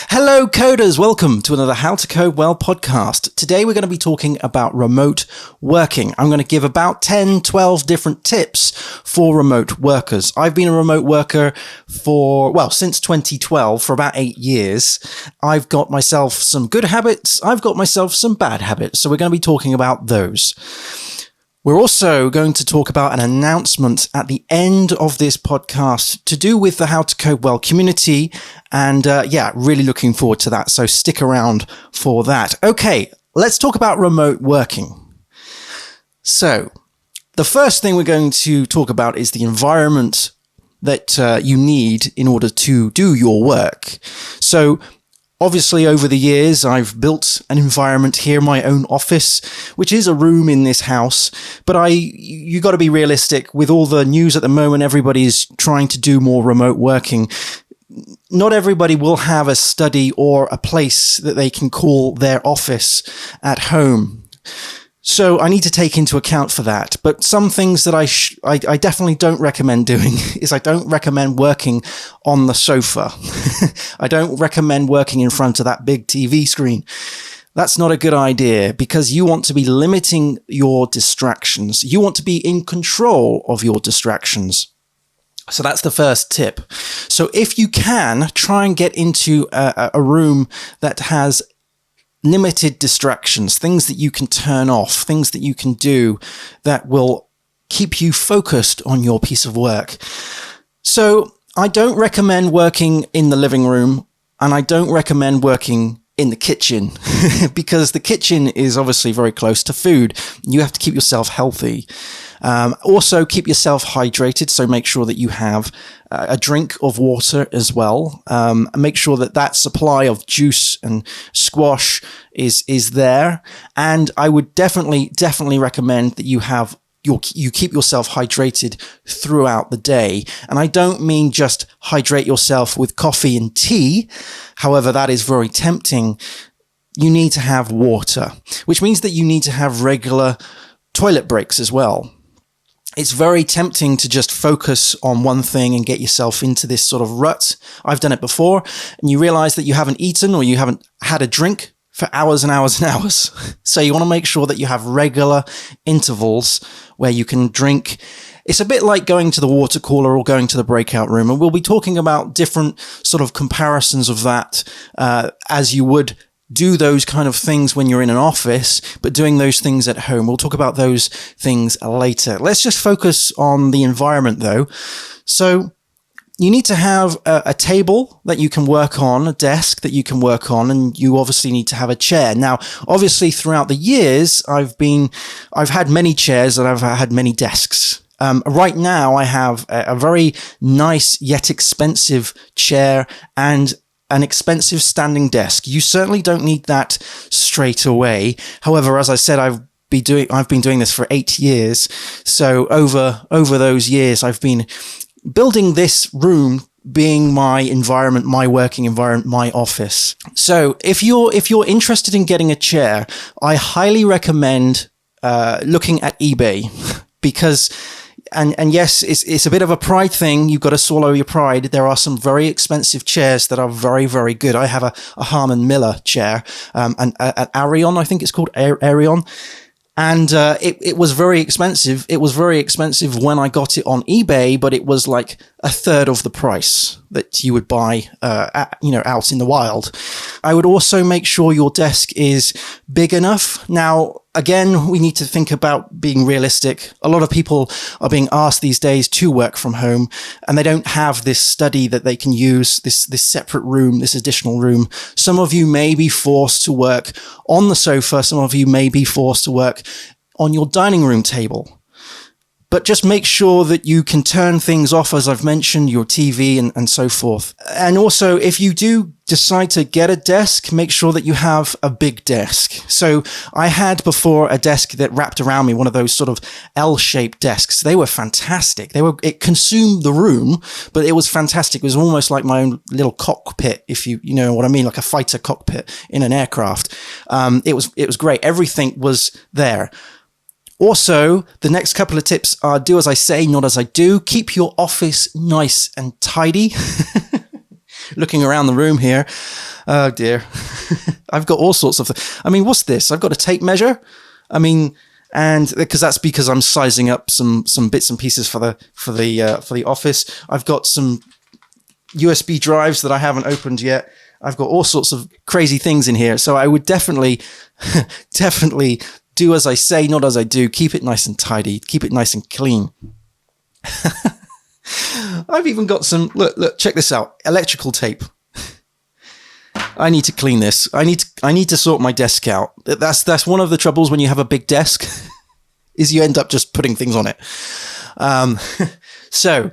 Hello coders, welcome to another How to Code Well podcast. Today we're going to be talking about remote working. I'm going to give about 10, 12 different tips for remote workers. I've been a remote worker since 2012, for about 8 years. I've got myself some good habits. I've got myself some bad habits. So we're going to be talking about those. We're also going to talk about an announcement at the end of this podcast to do with the How to Code Well community. And really looking forward to that. So stick around for that. Okay, let's talk about remote working. So the first thing we're going to talk about is the environment that you need in order to do your work. So obviously, over the years, I've built an environment here, my own office, which is a room in this house. But you got to be realistic with all the news at the moment. Everybody's trying to do more remote working. Not everybody will have a study or a place that they can call their office at home. So I need to take into account for that. But some things that I definitely don't recommend doing is I don't recommend working on the sofa. I don't recommend working in front of that big TV screen. That's not a good idea because you want to be limiting your distractions. You want to be in control of your distractions. So that's the first tip. So if you can, try and get into a room that has limited distractions, things that you can turn off, things that you can do that will keep you focused on your piece of work. So I don't recommend working in the living room, and I don't recommend working in the kitchen because the kitchen is obviously very close to food. You have to keep yourself healthy. Also keep yourself hydrated. So make sure that you have a drink of water as well. Make sure that supply of juice and squash is there. And I would definitely recommend that you keep yourself hydrated throughout the day. And I don't mean just hydrate yourself with coffee and tea. However, that is very tempting. You need to have water, which means that you need to have regular toilet breaks as well. It's very tempting to just focus on one thing and get yourself into this sort of rut. I've done it before, and you realize that you haven't eaten or you haven't had a drink for hours and hours and hours. So you want to make sure that you have regular intervals where you can drink. It's a bit like going to the water cooler or going to the breakout room. And we'll be talking about different sort of comparisons of that as you would do those kind of things when you're in an office, but doing those things at home. We'll talk about those things later. Let's just focus on the environment though. So you need to have a table that you can work on, a desk that you can work on, and you obviously need to have a chair. Now, obviously throughout the years, I've had many chairs and I've had many desks. Right now I have a very nice yet expensive chair and an expensive standing desk. You certainly don't need that straight away. However, as I said, I've been doing this for 8 years. So over those years, I've been building this room being my environment, my working environment, my office. So if you're interested in getting a chair, I highly recommend looking at eBay because And yes, it's a bit of a pride thing. You've got to swallow your pride. There are some very expensive chairs that are very, very good. I have a Harman Miller chair, an Arion, I think it's called Arion. And it was very expensive. It was very expensive when I got it on eBay, but it was like a third of the price that you would buy, out in the wild. I would also make sure your desk is big enough. Now, again, we need to think about being realistic. A lot of people are being asked these days to work from home, and they don't have this study that they can use, this separate room, this additional room. Some of you may be forced to work on the sofa. Some of you may be forced to work on your dining room table. But just make sure that you can turn things off, as I've mentioned, your TV and so forth. And also, if you do decide to get a desk, make sure that you have a big desk. So I had before a desk that wrapped around me, one of those sort of L-shaped desks. They were fantastic. It consumed the room, but it was fantastic. It was almost like my own little cockpit, if you know what I mean, like a fighter cockpit in an aircraft. It was great. Everything was there. Also, the next couple of tips are do as I say, not as I do. Keep your office nice and tidy. Looking around the room here. Oh dear. I've got all sorts of, what's this? I've got a tape measure. And because I'm sizing up some bits and pieces for the office. I've got some USB drives that I haven't opened yet. I've got all sorts of crazy things in here. So I would definitely do as I say, not as I do. Keep it nice and tidy. Keep it nice and clean. I've even got some, look, check this out. Electrical tape. I need to clean this. I need to sort my desk out. That's one of the troubles when you have a big desk is you end up just putting things on it. So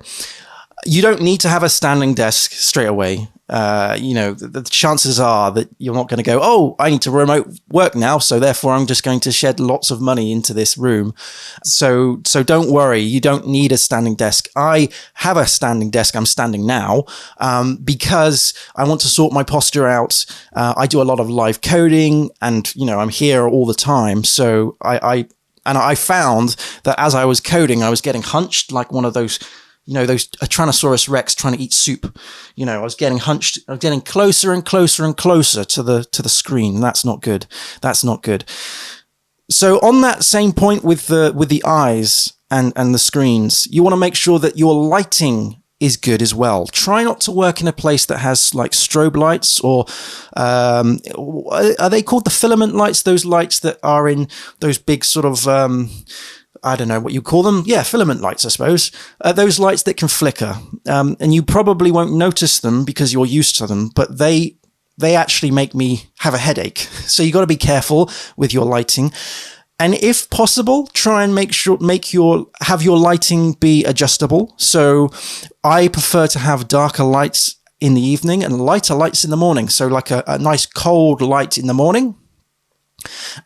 you don't need to have a standing desk straight away. The chances are that you're not going to go, oh, I need to remote work now, so therefore I'm just going to shed lots of money into this room. So don't worry, you don't need a standing desk. I have a standing desk. I'm standing now because I want to sort my posture out. I do a lot of live coding, and I'm here all the time. So I found that as I was coding, I was getting hunched like one of those. Those a Tyrannosaurus Rex trying to eat soup. I was getting hunched. I was getting closer and closer and closer to the screen. That's not good. That's not good. So on that same point with the eyes and the screens, you want to make sure that your lighting is good as well. Try not to work in a place that has like strobe lights or are they called the filament lights? Those lights that are in those big sort of I don't know what you call them. Yeah, filament lights, I suppose. Those lights that can flicker. And you probably won't notice them because you're used to them, but they actually make me have a headache. So you got to be careful with your lighting. And if possible, try and have your lighting be adjustable. So I prefer to have darker lights in the evening and lighter lights in the morning. So like a nice cold light in the morning,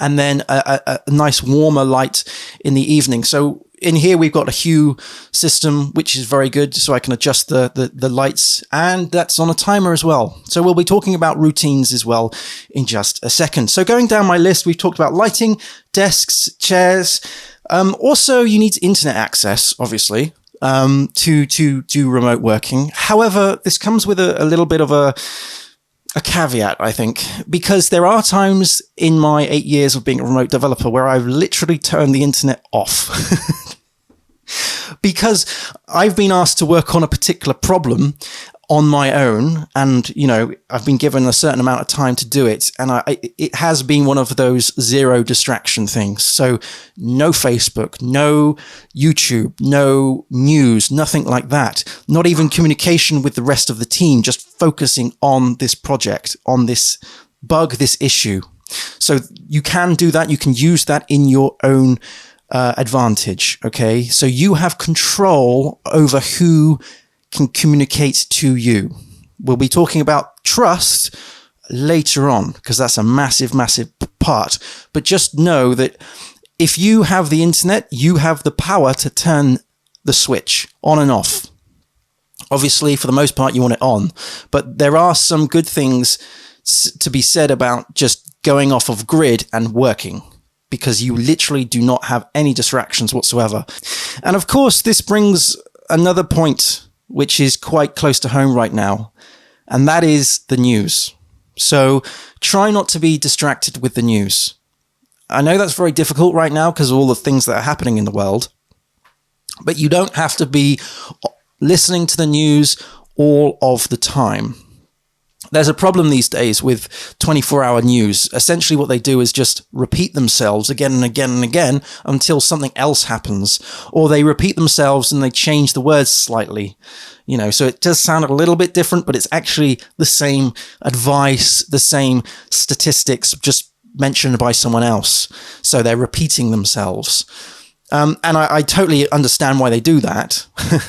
and then a nice warmer light in the evening. So in here, we've got a hue system, which is very good. So I can adjust the lights, and that's on a timer as well. So we'll be talking about routines as well in just a second. So going down my list, we've talked about lighting, desks, chairs. Also, you need internet access, obviously, to do remote working. However, this comes with a little bit of a caveat, I think, because there are times in my 8 years of being a remote developer where I've literally turned the internet off because I've been asked to work on a particular problem on my own, and I've been given a certain amount of time to do it, and it has been one of those zero distraction things. So no Facebook, no YouTube, no news, nothing like that. Not even communication with the rest of the team, just focusing on this project, on this bug, this issue. So you can do that. You can use that in your own advantage. Okay, so you have control over who can communicate to you. We'll be talking about trust later on because that's a massive, massive part. But just know that if you have the internet, you have the power to turn the switch on and off. Obviously, for the most part, you want it on. But there are some good things to be said about just going off of grid and working, because you literally do not have any distractions whatsoever. And of course, this brings another point which is quite close to home right now, and that is the news. So try not to be distracted with the news. I know that's very difficult right now because of all the things that are happening in the world, but you don't have to be listening to the news all of the time. There's a problem these days with 24-hour news. Essentially what they do is just repeat themselves again and again and again until something else happens. Or they repeat themselves and they change the words slightly. So it does sound a little bit different, but it's actually the same advice, the same statistics, just mentioned by someone else. So they're repeating themselves. And I totally understand why they do that.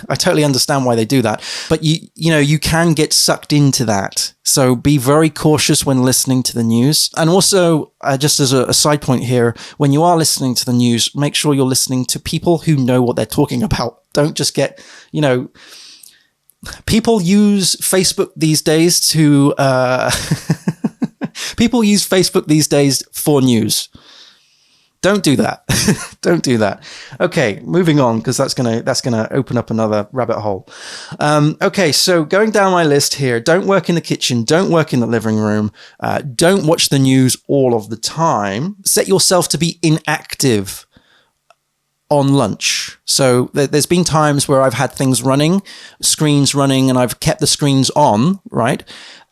I totally understand why they do that. But you can get sucked into that. So be very cautious when listening to the news. And also, just as a side point here, when you are listening to the news, make sure you're listening to people who know what they're talking about. Don't just get, people use Facebook these days people use Facebook these days for news. Don't do that. Don't do that. Okay, moving on, because that's gonna open up another rabbit hole. Okay, so going down my list here: don't work in the kitchen, don't work in the living room, don't watch the news all of the time. Set yourself to be inactive on lunch. So there's been times where I've had things running, screens running, and I've kept the screens on, right?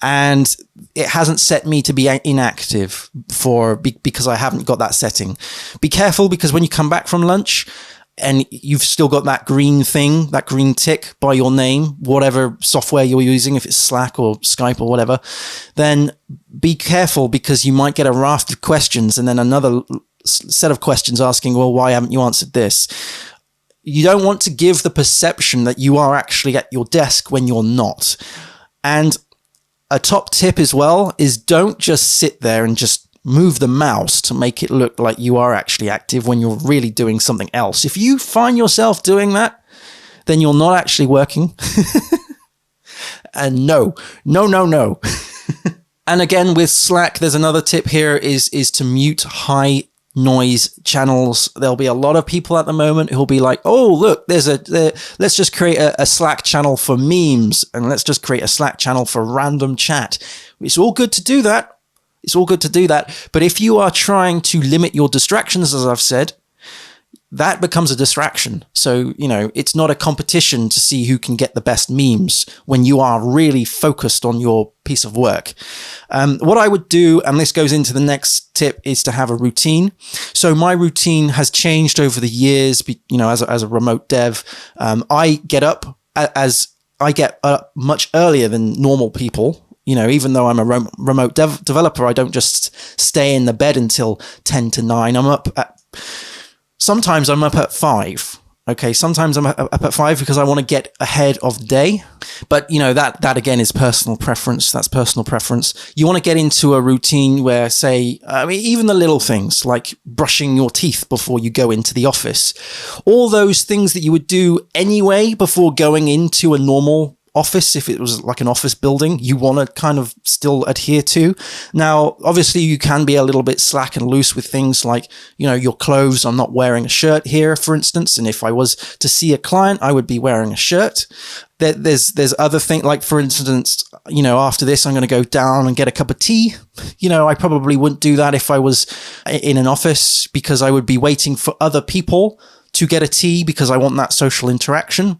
And it hasn't set me to be inactive because I haven't got that setting. Be careful, because when you come back from lunch and you've still got that green thing, that green tick by your name, whatever software you're using, if it's Slack or Skype or whatever, then be careful, because you might get a raft of questions and then another set of questions asking, well, why haven't you answered this? You don't want to give the perception that you are actually at your desk when you're not. And a top tip as well is don't just sit there and just move the mouse to make it look like you are actually active when you're really doing something else. If you find yourself doing that, then you're not actually working. And no. And again, with Slack, there's another tip here is to mute high noise channels. There'll be a lot of people at the moment who'll be like, oh, look, let's just create a Slack channel for memes, and let's just create a Slack channel for random chat. It's all good to do that. But if you are trying to limit your distractions, as I've said, that becomes a distraction. So, it's not a competition to see who can get the best memes when you are really focused on your piece of work. What I would do, and this goes into the next tip, is to have a routine. So my routine has changed over the years, as a remote dev. I get up much earlier than normal people. Even though I'm a remote developer, I don't just stay in the bed until 10 to 9. Sometimes I'm up at 5. Okay, sometimes I'm up at 5 because I want to get ahead of the day. But, that again is personal preference. That's personal preference. You want to get into a routine where, even the little things like brushing your teeth before you go into the office, all those things that you would do anyway before going into a normal office, if it was like an office building, you want to kind of still adhere to. Now, obviously, you can be a little bit slack and loose with things like, your clothes. I'm not wearing a shirt here, for instance. And if I was to see a client, I would be wearing a shirt. There's other things, like, for instance, after this, I'm going to go down and get a cup of tea. I probably wouldn't do that if I was in an office, because I would be waiting for other people to get a tea, because I want that social interaction.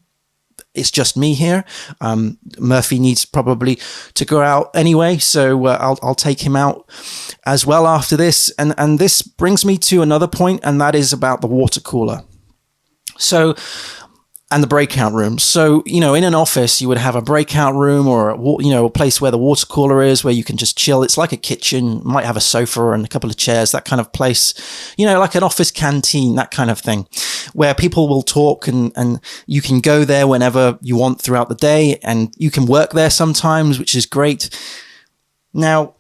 It's just me here. Murphy needs probably to go out anyway, so I'll take him out as well after this. And this brings me to another point, and that is about the water cooler. And the breakout room. So, in an office, you would have a breakout room, or a place where the water cooler is, where you can just chill. It's like a kitchen, might have a sofa and a couple of chairs, that kind of place, like an office canteen, that kind of thing, where people will talk, and you can go there whenever you want throughout the day, and you can work there sometimes, which is great. Now,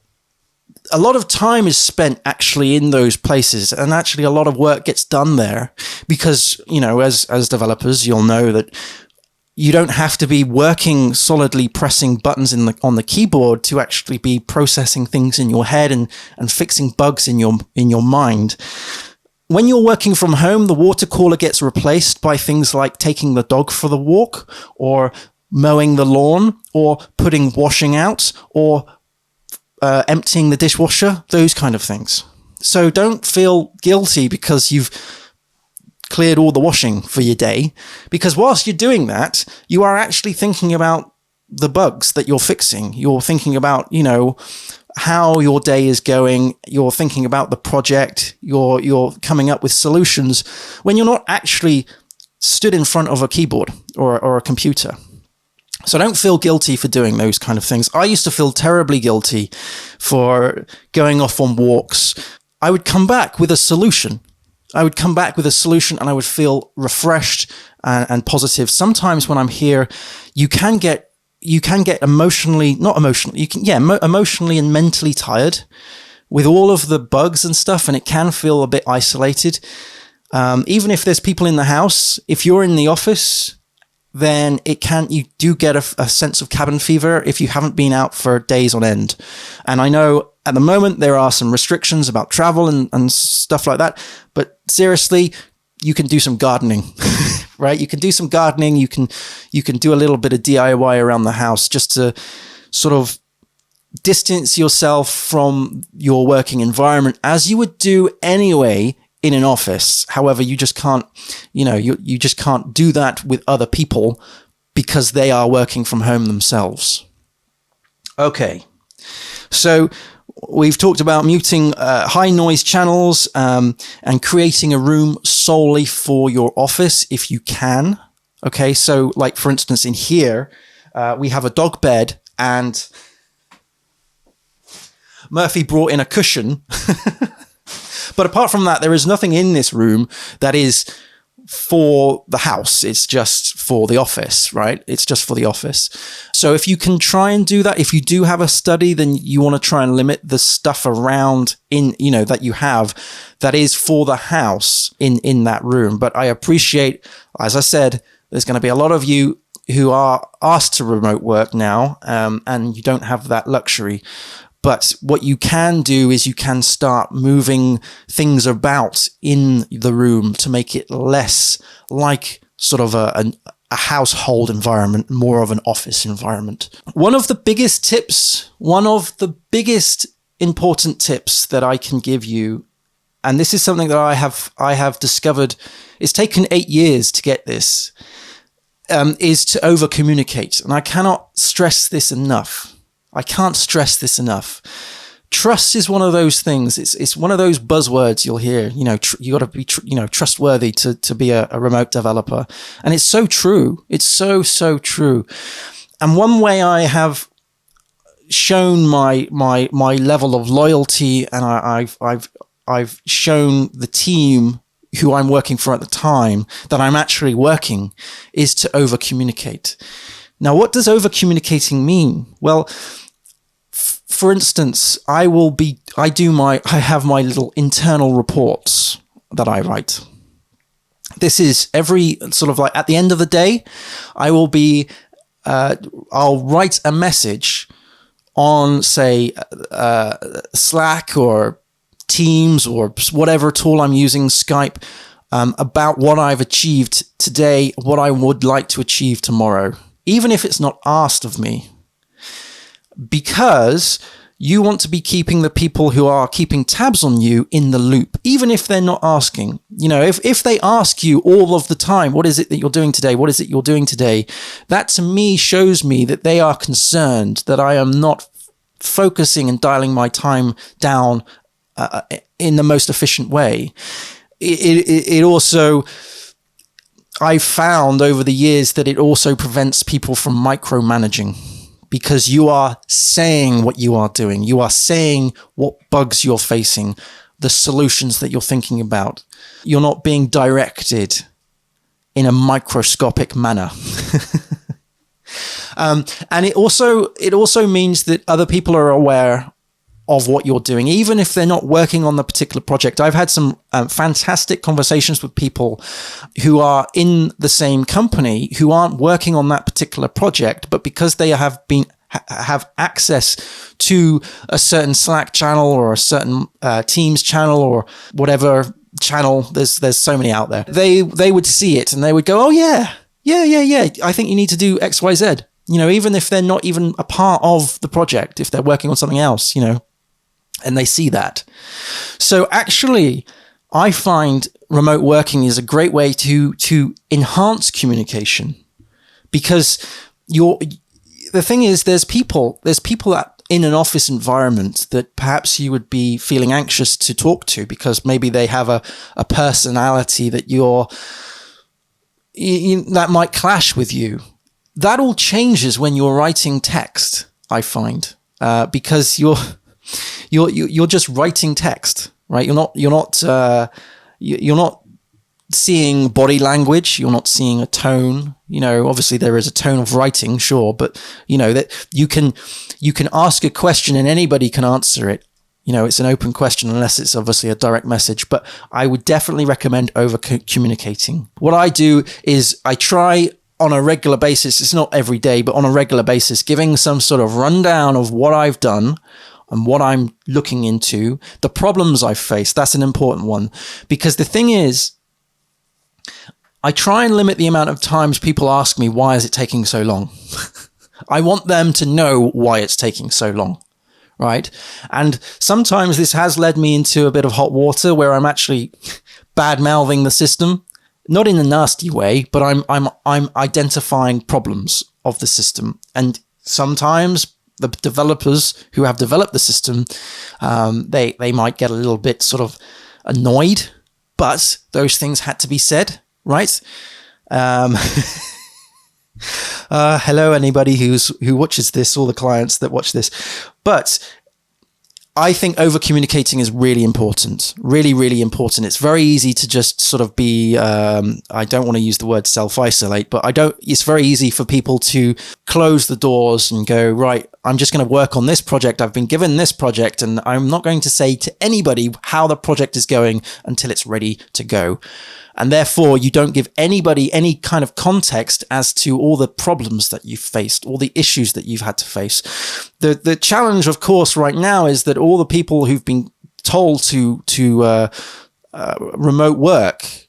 a lot of time is spent actually in those places, and actually a lot of work gets done there, because, as developers, you'll know that you don't have to be working solidly pressing buttons on the keyboard to actually be processing things in your head and fixing bugs in your mind. When you're working from home, the water cooler gets replaced by things like taking the dog for the walk, or mowing the lawn, or putting washing out, or emptying the dishwasher, those kind of things. So don't feel guilty because you've cleared all the washing for your day, because whilst you're doing that, you are actually thinking about the bugs that you're fixing. You're thinking about, how your day is going. You're thinking about the project. You're coming up with solutions when you're not actually stood in front of a keyboard or a computer. So don't feel guilty for doing those kind of things. I used to feel terribly guilty for going off on walks. I would come back with a solution. And I would feel refreshed and positive. Sometimes when I'm here, you can get emotionally and mentally tired with all of the bugs and stuff, and it can feel a bit isolated. Even if there's people in the house, if you're in the office, then you do get a sense of cabin fever if you haven't been out for days on end. And I know at the moment there are some restrictions about travel and stuff like that, but seriously, you can do some gardening, right? You can do some gardening. You can do a little bit of DIY around the house just to sort of distance yourself from your working environment as you would do anyway in an office. However, you just can't, you just can't do that with other people because they are working from home themselves. Okay. So we've talked about muting high noise channels and creating a room solely for your office if you can. Okay, so like for instance in here, we have a dog bed and Murphy brought in a cushion. But apart from that, there is nothing in this room that is for the house. It's just for the office, right? It's just for the office. So if you can try and do that, if you do have a study, then you want to try and limit the stuff around that you have that is for the house in that room. But I appreciate, as I said, there's going to be a lot of you who are asked to remote work now, and you don't have that luxury. But what you can do is you can start moving things about in the room to make it less like sort of a household environment, more of an office environment. One of the biggest important tips that I can give you, and this is something that I have discovered, it's taken 8 years to get this, is to over communicate. And I cannot stress this enough. I can't stress this enough. Trust is one of those things. It's one of those buzzwords you'll hear. You got to be trustworthy to be a remote developer, and it's so true. It's so true. And one way I have shown my level of loyalty, and I've shown the team who I'm working for at the time that I'm actually working, is to over communicate. Now, what does over communicating mean? Well, for instance, I have my little internal reports that I write. This is every sort of like at the end of the day, I'll write a message on, say, Slack or Teams or whatever tool I'm using, Skype, about what I've achieved today, what I would like to achieve tomorrow, even if it's not asked of me. Because you want to be keeping the people who are keeping tabs on you in the loop, even if they're not asking. If they ask you all of the time, what is it that you're doing today? What is it you're doing today? That to me shows me that they are concerned that I am not focusing and dialing my time down in the most efficient way. It also, I've found over the years that it also prevents people from micromanaging. Because you are saying what you are doing. You are saying what bugs you're facing, the solutions that you're thinking about. You're not being directed in a microscopic manner. And it also means that other people are aware of what you're doing, even if they're not working on the particular project. I've had some fantastic conversations with people who are in the same company who aren't working on that particular project, but because they have access to a certain Slack channel or a certain Teams channel or whatever channel, there's so many out there. They would see it and they would go, oh yeah, I think you need to do X, Y, Z. Even if they're not even a part of the project, if they're working on something else, and they see that. So actually, I find remote working is a great way to enhance communication, because the thing is, there's people that in an office environment that perhaps you would be feeling anxious to talk to because maybe they have a personality that that might clash with you. That all changes when you're writing text, I find, because you're just writing text, right? You're not seeing body language. You're not seeing a tone. Obviously there is a tone of writing, sure, but that you can ask a question and anybody can answer it. It's an open question unless it's obviously a direct message, but I would definitely recommend over communicating. What I do is I try on a regular basis, it's not every day, but on a regular basis, giving some sort of rundown of what I've done and what I'm looking into, the problems I've faced. That's an important one, because the thing is, I try and limit the amount of times people ask me, why is it taking so long? I want them to know why it's taking so long, right? And sometimes this has led me into a bit of hot water where I'm actually bad-mouthing the system, not in a nasty way, but I'm identifying problems of the system. And sometimes the developers who have developed the system, they might get a little bit sort of annoyed, but those things had to be said, right? Hello, anybody who watches this, all the clients that watch this. But I think over communicating is really important, really, really important. It's very easy to just sort of be, I don't want to use the word self-isolate, but it's very easy for people to close the doors and go, right, I'm just going to work on this project. I've been given this project and I'm not going to say to anybody how the project is going until it's ready to go. And therefore, you don't give anybody any kind of context as to all the problems that you've faced, all the issues that you've had to face. The challenge, of course, right now is that all the people who've been told to remote work,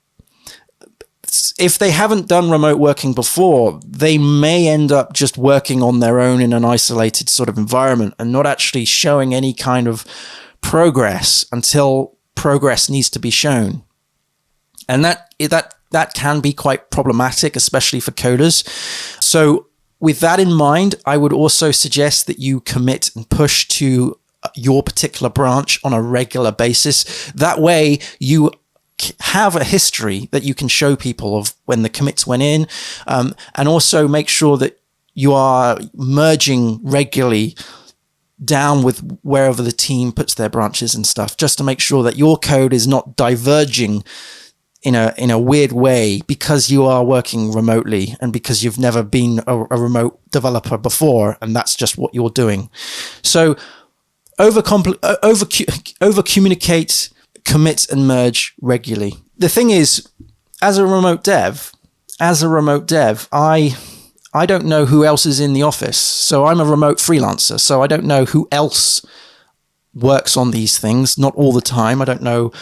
if they haven't done remote working before, they may end up just working on their own in an isolated sort of environment and not actually showing any kind of progress until progress needs to be shown. And that can be quite problematic, especially for coders. So with that in mind, I would also suggest that you commit and push to your particular branch on a regular basis. That way you have a history that you can show people of when the commits went in, and also make sure that you are merging regularly down with wherever the team puts their branches and stuff, just to make sure that your code is not diverging in a weird way because you are working remotely and because you've never been a remote developer before, and that's just what you're doing. So over communicate, commit and merge regularly. The thing is, as a remote dev, I don't know who else is in the office. So I'm a remote freelancer, so I don't know who else works on these things, not all the time. I don't know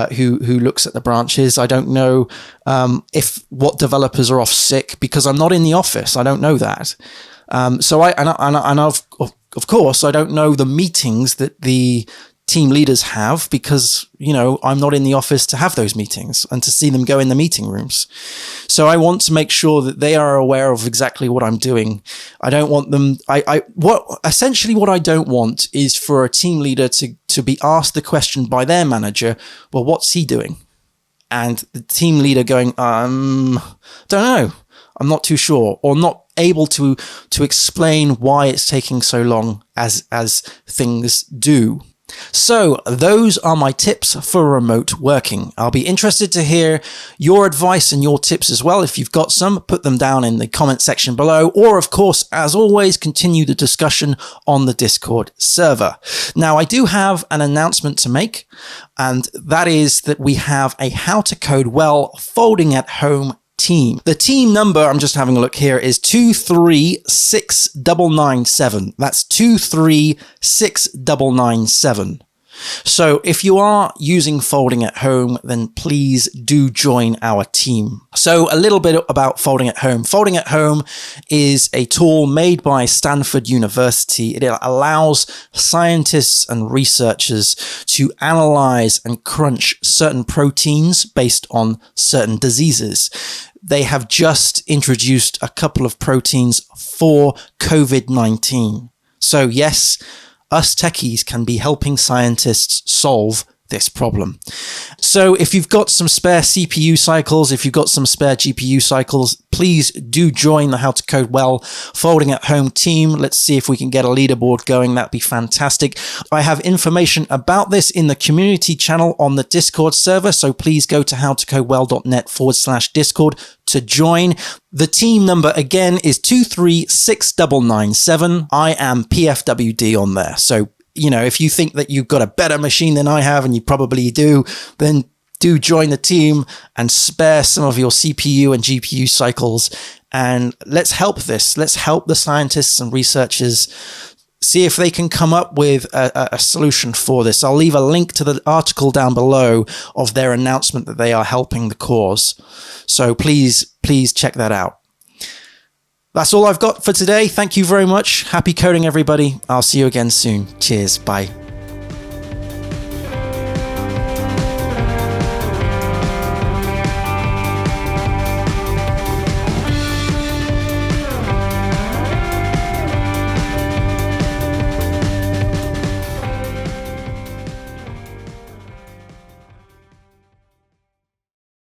who looks at the branches. I don't know what developers are off sick because I'm not in the office. I don't know that. Of course, I don't know the meetings that the team leaders have because, I'm not in the office to have those meetings and to see them go in the meeting rooms. So I want to make sure that they are aware of exactly what I'm doing. I don't want them, essentially what I don't want is for a team leader to be asked the question by their manager, well, what's he doing? And the team leader going, don't know, I'm not too sure, or not able to explain why it's taking so long as things do. So those are my tips for remote working. I'll be interested to hear your advice and your tips as well. If you've got some, put them down in the comment section below, or of course, as always, continue the discussion on the Discord server. Now, I do have an announcement to make, and that is that we have a How to Code Well folding at home team. The team number, I'm just having a look here, is 236997. That's 236997. So if you are using Folding at Home, then please do join our team. So a little bit about Folding at Home. Folding at Home is a tool made by Stanford University. It allows scientists and researchers to analyze and crunch certain proteins based on certain diseases. They have just introduced a couple of proteins for COVID-19. So yes, us techies can be helping scientists solve this problem. So if you've got some spare CPU cycles, if you've got some spare GPU cycles, please do join the How to Code Well Folding at Home team. Let's see if we can get a leaderboard going. That'd be fantastic. I have information about this in the community channel on the Discord server, so please go to howtocodewell.net/Discord to join. The team number again is 236997. I am PFWD on there. So if you think that you've got a better machine than I have, and you probably do, then do join the team and spare some of your CPU and GPU cycles. And let's help this. Let's help the scientists and researchers see if they can come up with a solution for this. I'll leave a link to the article down below of their announcement that they are helping the cause. So please check that out. That's all I've got for today. Thank you very much. Happy coding, everybody. I'll see you again soon. Cheers. Bye.